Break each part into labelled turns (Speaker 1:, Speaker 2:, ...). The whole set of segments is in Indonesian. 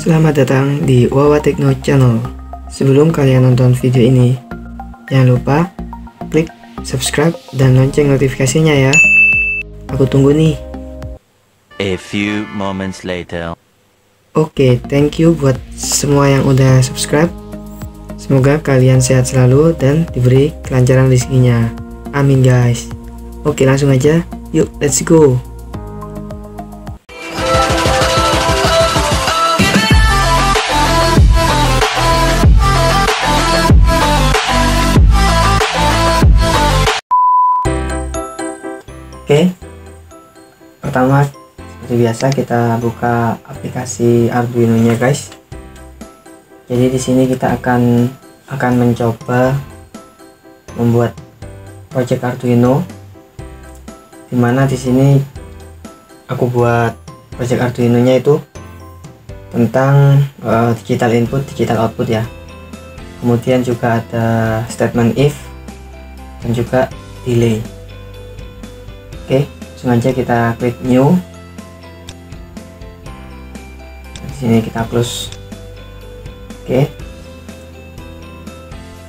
Speaker 1: Selamat datang di Wawa Techno Channel. Sebelum kalian nonton video ini, jangan lupa klik subscribe dan lonceng notifikasinya ya. Aku tunggu nih.
Speaker 2: A few moments later.
Speaker 1: Oke, thank you buat semua yang udah subscribe. Semoga kalian sehat selalu dan diberi kelancaran rezekinya. Amin guys. Oke, langsung aja. Yuk, let's go. Oke, pertama seperti biasa kita buka aplikasi Arduino nya guys. Jadi di sini kita akan mencoba membuat project Arduino, dimana di sini aku buat project Arduino nya itu tentang digital input, digital output ya. Kemudian juga ada statement if dan juga delay. Oke, langsung aja kita klik new. Di sini kita close. Oke.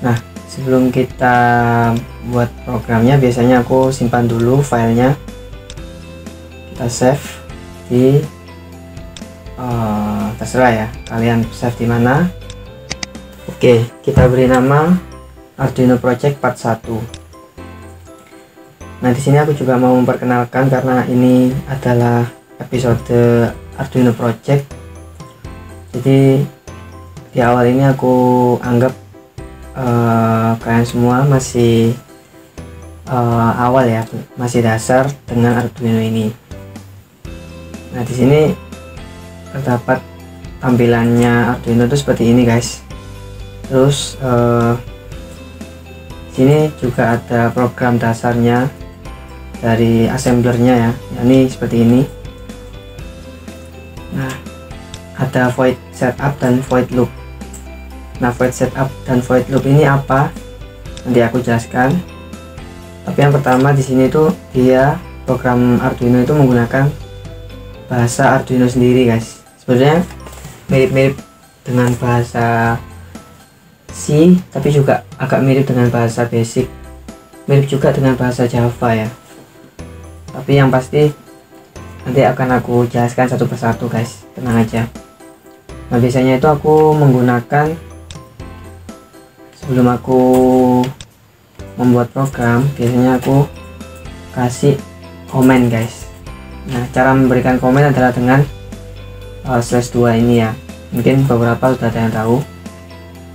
Speaker 1: Nah, sebelum kita buat programnya, biasanya aku simpan dulu filenya. Kita save di terserah ya, kalian save di mana. Oke, kita beri nama Arduino Project Part 1. Nah, di sini aku juga mau memperkenalkan karena ini adalah episode Arduino Project. Jadi di awal ini aku anggap kalian semua masih awal ya, masih dasar dengan Arduino ini. Nah, di sini terdapat tampilannya Arduino itu seperti ini guys. Terus sini juga ada program dasarnya dari assemblernya ya, ini seperti ini. Nah, ada void setup dan void loop. Nah, void setup dan void loop ini apa? Nanti aku jelaskan. Tapi yang pertama di sini tuh dia program Arduino itu menggunakan bahasa Arduino sendiri guys. Sebenarnya mirip-mirip dengan bahasa C, tapi juga agak mirip dengan bahasa Basic, mirip juga dengan bahasa Java ya. Tapi yang pasti nanti akan aku jelaskan satu persatu guys, tenang aja. Nah, biasanya itu aku menggunakan, sebelum aku membuat program, biasanya aku kasih komen guys. Nah, cara memberikan komen adalah dengan /2 ini ya. Mungkin beberapa sudah ada yang tahu.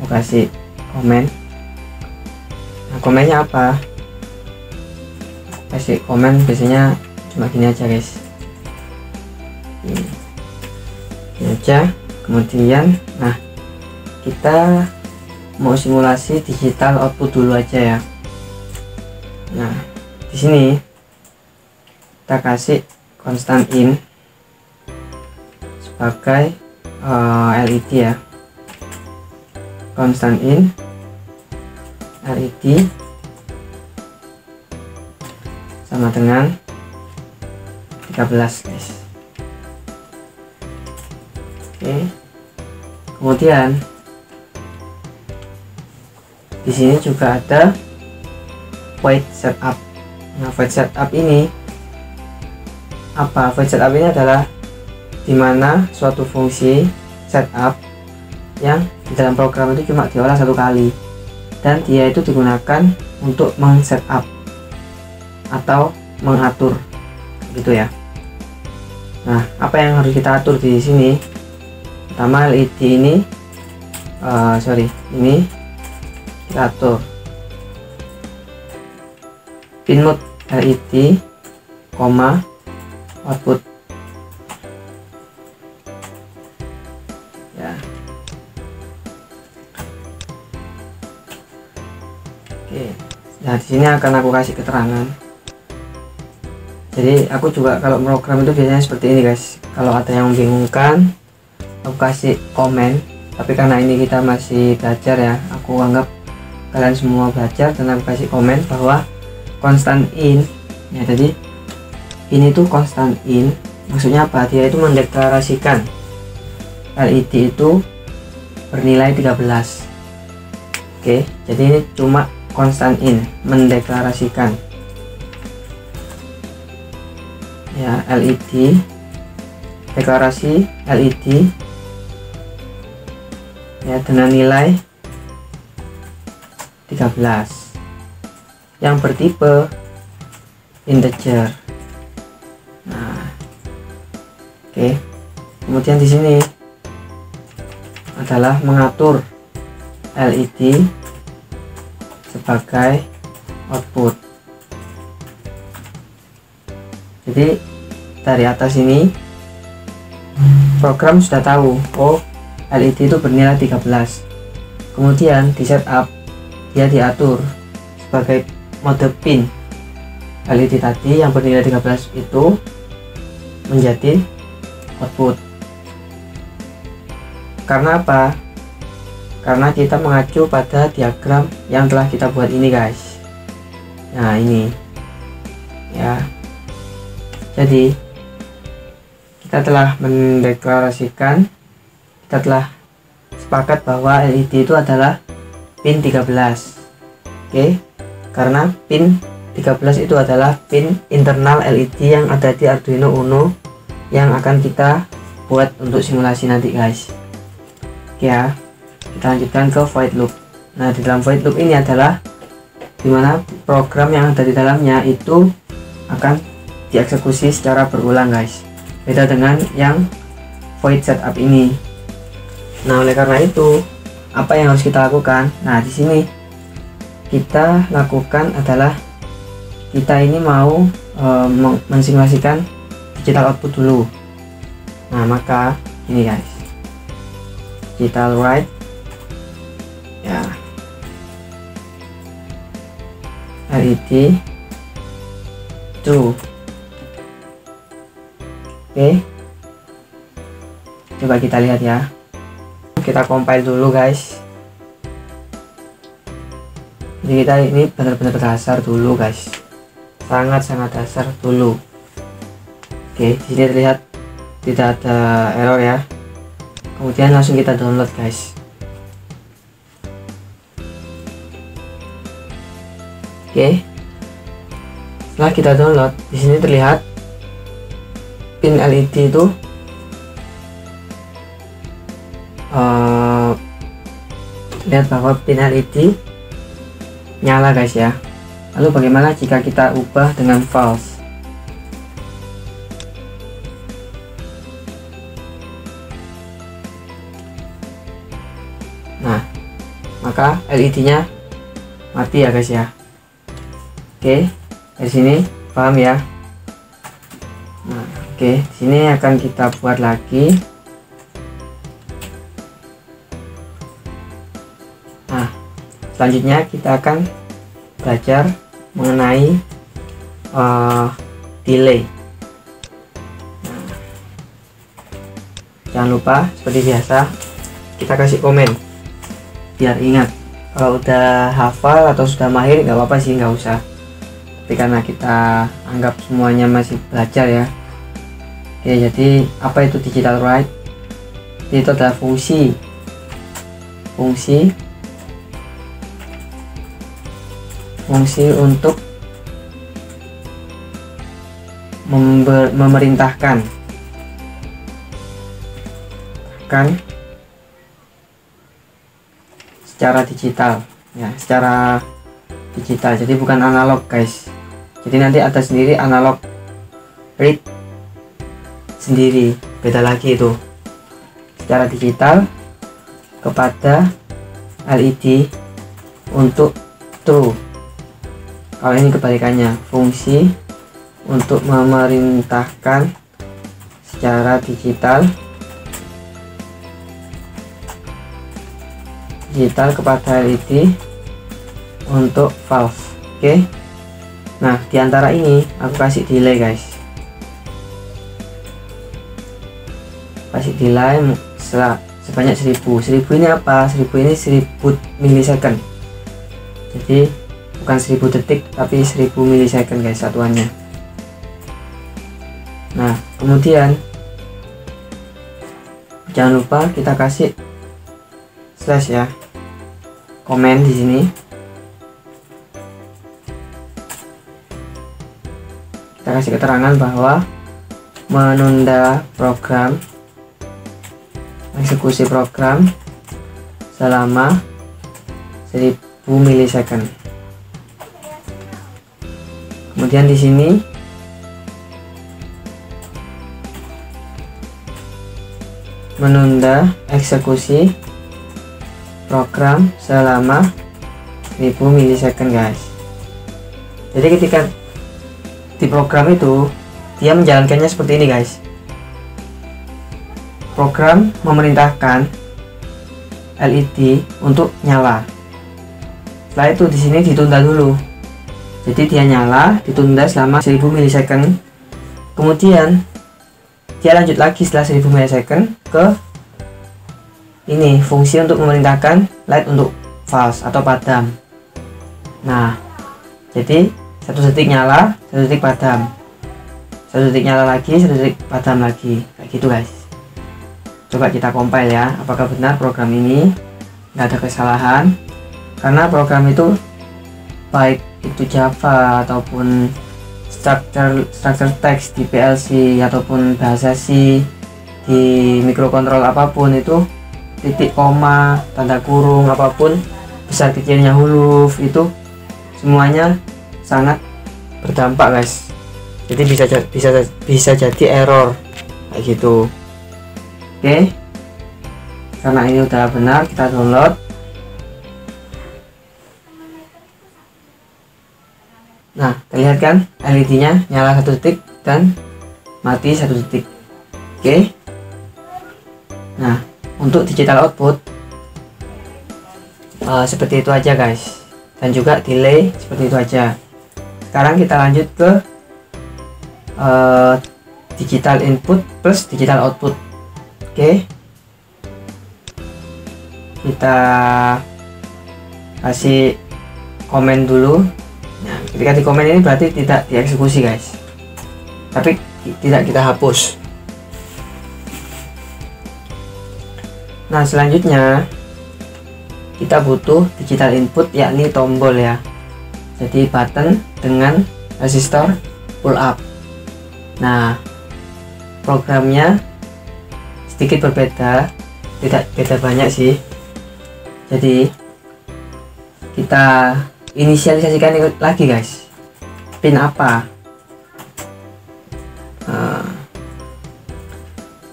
Speaker 1: Aku kasih komen. Nah, komennya apa? Kasih komen biasanya cuma gini aja guys, ini aja. Kemudian nah, kita mau simulasi digital output dulu aja ya. Nah, di sini kita kasih constant in sebagai LED ya, constant in LED sama dengan 13 guys. Oke. Kemudian di sini juga ada void setup. Nah, void setup ini apa? Void setup ini adalah dimana suatu fungsi setup yang di dalam program itu cuma diolah satu kali, dan dia itu digunakan untuk meng-setup atau mengatur gitu ya. Nah, apa yang harus kita atur di sini? Pertama, LED ini ini kita atur pin mode LED, output ya. Oke, nah di sini akan aku kasih keterangan. Jadi aku juga kalau program itu biasanya seperti ini guys. Kalau ada yang membingungkan, aku kasih komen. Tapi karena ini kita masih belajar ya, aku anggap kalian semua belajar, dan aku kasih komen bahwa constant in ya. Jadi ini tuh constant in, maksudnya apa? Dia itu mendeklarasikan LED itu bernilai 13. Oke, jadi ini cuma constant in, mendeklarasikan ya, LED, deklarasi LED ya dengan nilai 13 yang bertipe integer. Nah, oke. Kemudian di sini adalah mengatur LED sebagai output. Jadi dari atas ini program sudah tahu, oh LED itu bernilai 13. Kemudian di setup dia diatur sebagai mode pin LED tadi yang bernilai 13 itu menjadi output. Karena apa? Karena kita mengacu pada diagram yang telah kita buat ini guys. Nah ini ya, jadi kita telah mendeklarasikan, kita telah sepakat bahwa LED itu adalah pin 13. Oke, karena pin 13 itu adalah pin internal LED yang ada di Arduino Uno yang akan kita buat untuk simulasi nanti guys. Oke ya, kita lanjutkan ke void loop. Nah di dalam void loop ini adalah dimana program yang ada di dalamnya itu akan dieksekusi secara berulang guys, beda dengan yang void setup ini. Nah oleh karena itu apa yang harus kita lakukan? Nah di sini kita lakukan adalah kita ini mau mensimulasikan digital output dulu. Nah maka ini guys, digital write ya, LED true. Oke, coba kita lihat ya, kita compile dulu guys. Jadi kita ini benar-benar dasar dulu guys, sangat-sangat dasar dulu. Oke, di sini terlihat tidak ada error ya. Kemudian langsung kita download guys. Oke, setelah kita download, di sini terlihat pin LED itu lihat bahwa pin LED nyala guys ya. Lalu bagaimana jika kita ubah dengan false? Nah maka LED-nya mati ya guys ya. Oke, dari sini paham ya. Nah, oke, di sini akan kita buat lagi. Nah, selanjutnya kita akan belajar mengenai delay. Nah, jangan lupa seperti biasa kita kasih komen biar ingat. Kalau udah hafal atau sudah mahir nggak apa-apa sih, nggak usah. Tapi karena kita anggap semuanya masih belajar ya. Oke, jadi apa itu digital write? Itu adalah fungsi untuk memerintahkan secara digital ya, secara digital, jadi bukan analog guys. Jadi nanti ada sendiri analog read sendiri, beda lagi itu. Secara digital kepada LED untuk true. Kalau ini kebalikannya, fungsi untuk memerintahkan secara digital kepada LED untuk false. Oke. Nah, diantara ini aku kasih delay guys. Kasih delay sebanyak 1000. 1000 ini apa? 1000 ini 1000 milisecond. Jadi bukan 1000 detik tapi 1000 milisecond guys satuannya. Nah, kemudian jangan lupa kita kasih slash ya, komen di sini. Kita kasih keterangan bahwa menunda program, eksekusi program selama 1000 milisecond. Kemudian di sini menunda eksekusi program selama 1000 milisecond guys. Jadi ketika di program itu dia menjalankannya seperti ini guys. Program memerintahkan LED untuk nyala. Setelah itu di sini ditunda dulu. Jadi dia nyala, ditunda selama 1000 milisecond. Kemudian dia lanjut lagi setelah 1000 milisecond ke ini fungsi untuk memerintahkan light untuk false atau padam. Nah, jadi 1 detik nyala, 1 detik padam, 1 detik nyala lagi, 1 detik padam lagi, kayak gitu guys. Coba kita compile ya, apakah benar program ini nggak ada kesalahan. Karena program itu baik itu Java ataupun structure text di PLC ataupun bahasa C di mikrokontrol apapun, itu titik koma, tanda kurung apapun, besar kecilnya huruf, itu semuanya sangat berdampak guys. Jadi bisa jadi error kayak gitu. Oke, karena ini udah benar, kita download. Nah, terlihat kan LED-nya nyala 1 detik dan mati 1 detik. Oke. Nah, untuk digital output seperti itu aja guys, dan juga delay seperti itu aja. Sekarang kita lanjut ke digital input plus digital output. Oke, kita kasih komen dulu. Nah, ketika di komen ini berarti tidak dieksekusi guys, tapi tidak kita hapus. Nah, selanjutnya kita butuh digital input, yakni tombol ya. Jadi button dengan resistor pull up. Nah, programnya sedikit berbeda, tidak beda banyak sih. Jadi kita inisialisasikan lagi guys, pin apa.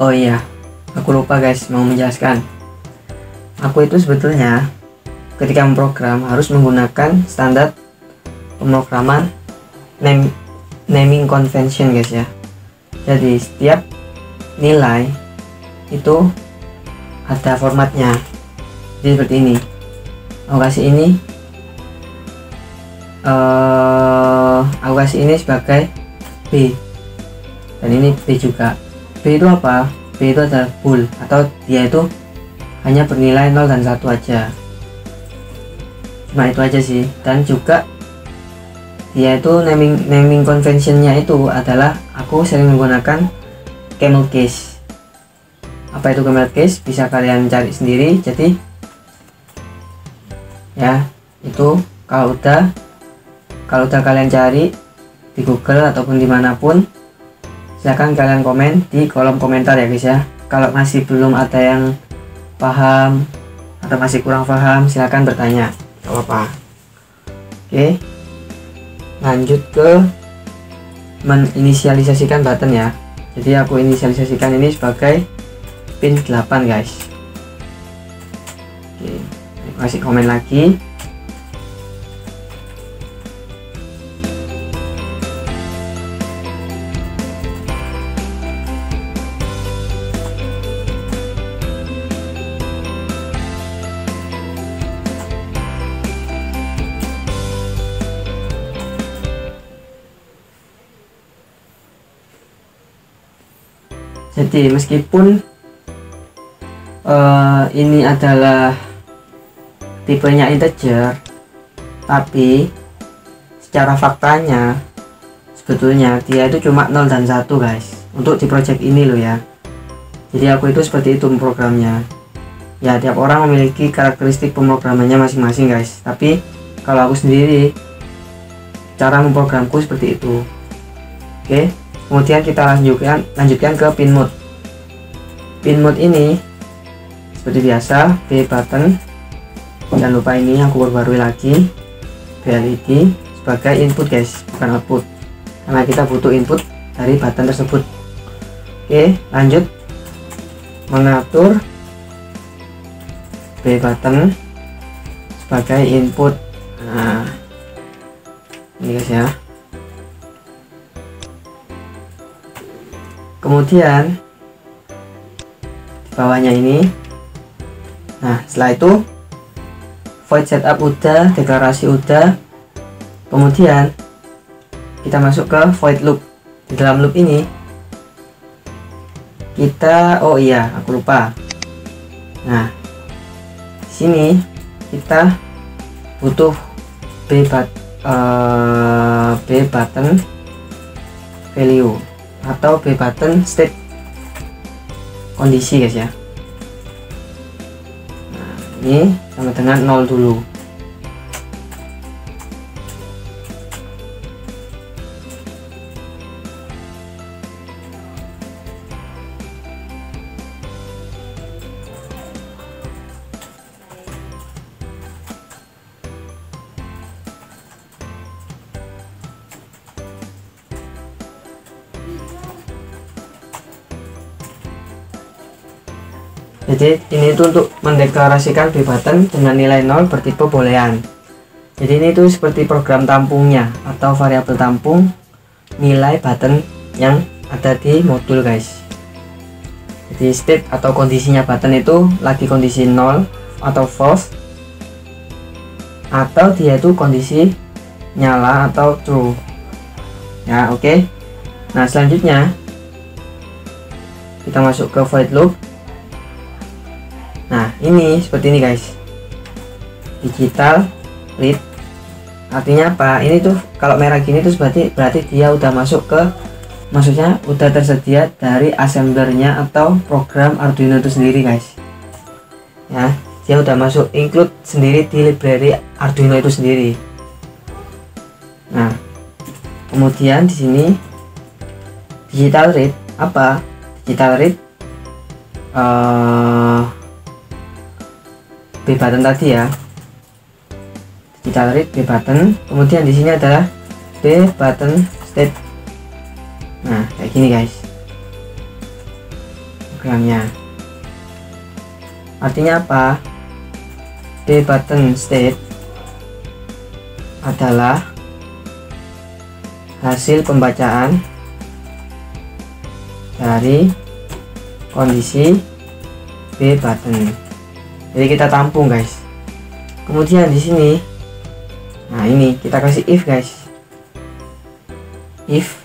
Speaker 1: Oh iya, aku lupa guys mau menjelaskan. Aku itu sebetulnya ketika memprogram harus menggunakan standar pemrograman naming convention guys ya. Jadi setiap nilai itu ada formatnya. Jadi seperti ini. Aku kasih ini sebagai B, dan ini B juga. B itu apa? B itu adalah bool, atau dia itu hanya bernilai 0 dan 1 aja. Cuma itu aja sih. Dan juga dia itu naming conventionnya itu adalah aku sering menggunakan camel case. Apa itu camel case? Bisa kalian cari sendiri. Jadi ya, itu kalau udah kalian cari di Google ataupun dimanapun, silahkan kalian komen di kolom komentar ya guys ya. Kalau masih belum ada yang paham atau masih kurang paham, silahkan bertanya, gak apa-apa. Oke, lanjut ke menginisialisasikan button ya. Jadi aku inisialisasikan ini sebagai pin 8 guys. Oke, kasih komen lagi. Jadi meskipun ini adalah tipenya integer, tapi secara faktanya sebetulnya dia itu cuma 0 dan 1 guys, untuk di project ini loh ya. Jadi aku itu seperti itu programnya. Ya, tiap orang memiliki karakteristik pemrogramannya masing-masing guys, tapi kalau aku sendiri cara memprogramku seperti itu. Oke, kemudian kita lanjutkan ke pin mode. Pin mode ini seperti biasa B button, jangan lupa ini aku perbarui lagi BLED sebagai input guys, bukan output, karena kita butuh input dari button tersebut. Oke, lanjut mengatur B button sebagai input. Nah, ini guys ya. Kemudian di bawahnya ini, nah setelah itu void setup udah, deklarasi udah, kemudian kita masuk ke void loop. Di dalam loop ini kita, oh iya aku lupa, nah sini kita butuh B button value atau B button state kondisi guys ya. Nah, ini sama dengan 0 dulu. Jadi ini itu untuk mendeklarasikan B button dengan nilai 0 bertipe boolean. Jadi ini itu seperti program tampungnya atau variabel tampung nilai button yang ada di modul guys. Jadi state atau kondisinya button itu lagi kondisi 0 atau false, atau dia itu kondisi nyala atau true ya. Oke. Nah selanjutnya kita masuk ke void loop. Nah ini seperti ini guys, digital read artinya apa? Ini tuh kalau merah gini tuh berarti dia udah masuk ke, maksudnya udah tersedia dari assemblernya atau program Arduino itu sendiri guys ya. Dia udah masuk include sendiri di library Arduino itu sendiri. Nah kemudian di sini digital read apa? Digital read B button tadi ya, digital read B button, kemudian di sini adalah B button state. Nah kayak gini guys programnya. Artinya apa? B button state adalah hasil pembacaan dari kondisi B button. Jadi kita tampung guys. Kemudian di sini, nah ini kita kasih if guys, if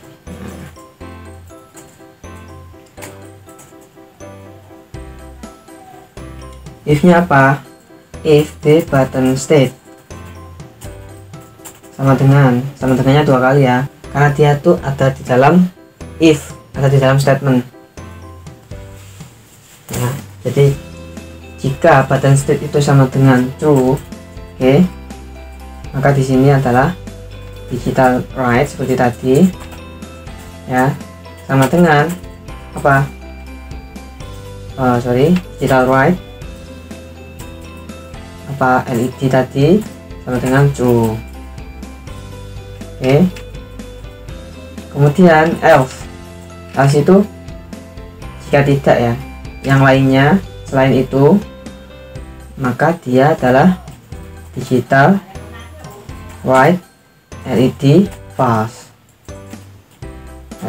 Speaker 1: if-nya apa? If B button state sama dengannya dua kali ya, karena dia tuh ada di dalam if, ada di dalam statement. Nah, jadi jika button state itu sama dengan true, oke, maka di sini adalah digital write seperti tadi ya, sama dengan apa? Digital write apa LED tadi sama dengan true. Oke. Kemudian else itu jika tidak ya, yang lainnya selain itu, maka dia adalah digital write LED false.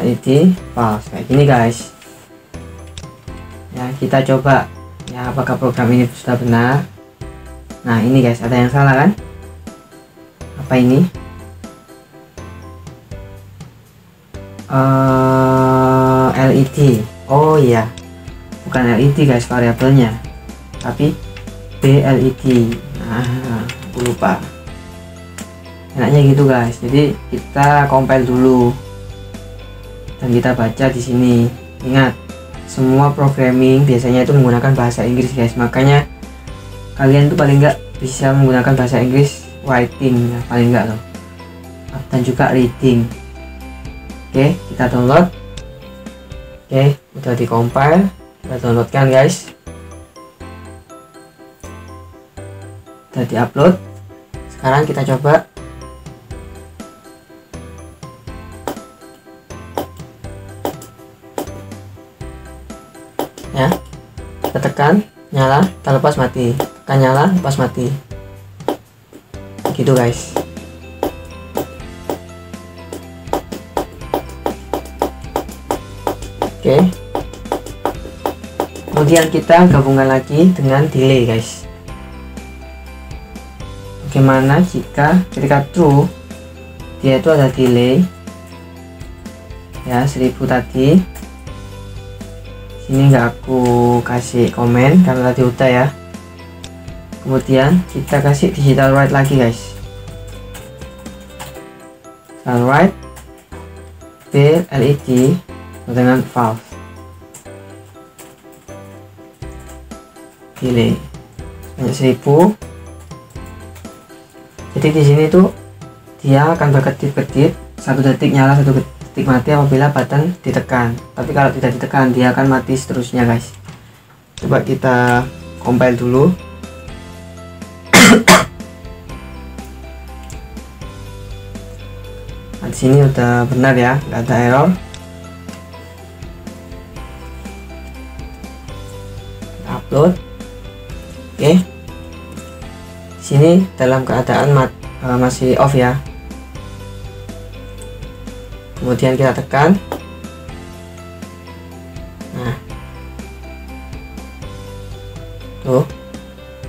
Speaker 1: LED false kayak gini guys. Ya kita coba ya apakah program ini sudah benar. Nah ini guys, ada yang salah kan? Apa ini? LED. Oh iya, bukan LED guys variabelnya, tapi BLED. Nah aku lupa. Enaknya gitu guys. Jadi kita compile dulu dan kita baca di sini. Ingat semua programming biasanya itu menggunakan bahasa Inggris guys, makanya kalian tuh paling nggak bisa menggunakan bahasa Inggris writing ya, paling nggak loh, dan juga reading. Oke, kita download. Oke, udah di compile, kita downloadkan guys, udah di upload. Sekarang kita coba. Ya, kita tekan nyala, kita lepas mati, tekan nyala, lepas mati, gitu guys. Oke, kemudian kita gabungkan lagi dengan delay guys. Bagaimana jika ketika true dia itu ada delay ya, 1000 tadi. Sini nggak aku kasih komen karena tadi udah ya. Kemudian kita kasih digital write lagi guys, digital write LED dengan valve delay banyak 1000. Jadi di sini tuh dia akan berkedip-kedip, 1 detik nyala, 1 detik mati apabila button ditekan, tapi kalau tidak ditekan dia akan mati seterusnya guys. Coba kita compile dulu. Nah, di sini udah benar ya, nggak ada error. Upload. Oke, sini dalam keadaan masih off ya. Kemudian kita tekan. Nah, tuh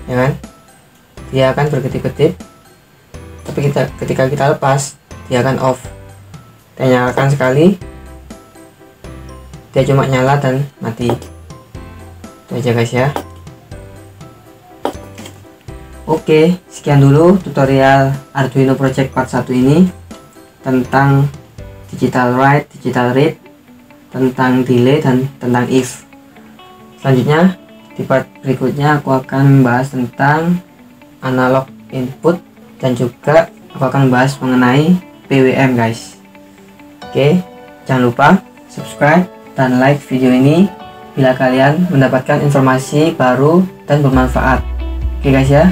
Speaker 1: ya kan, dia akan berkedip-kedip, tapi ketika kita lepas dia akan off. Kita nyalakan sekali, dia cuma nyala dan mati. Itu aja guys ya. Oke, sekian dulu tutorial Arduino Project part 1 ini tentang digital write, digital read, tentang delay, dan tentang if. Selanjutnya di part berikutnya aku akan membahas tentang analog input, dan juga aku akan membahas mengenai PWM guys. Oke, jangan lupa subscribe dan like video ini bila kalian mendapatkan informasi baru dan bermanfaat. Oke guys ya,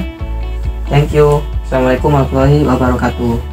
Speaker 1: thank you. Assalamualaikum warahmatullahi wabarakatuh.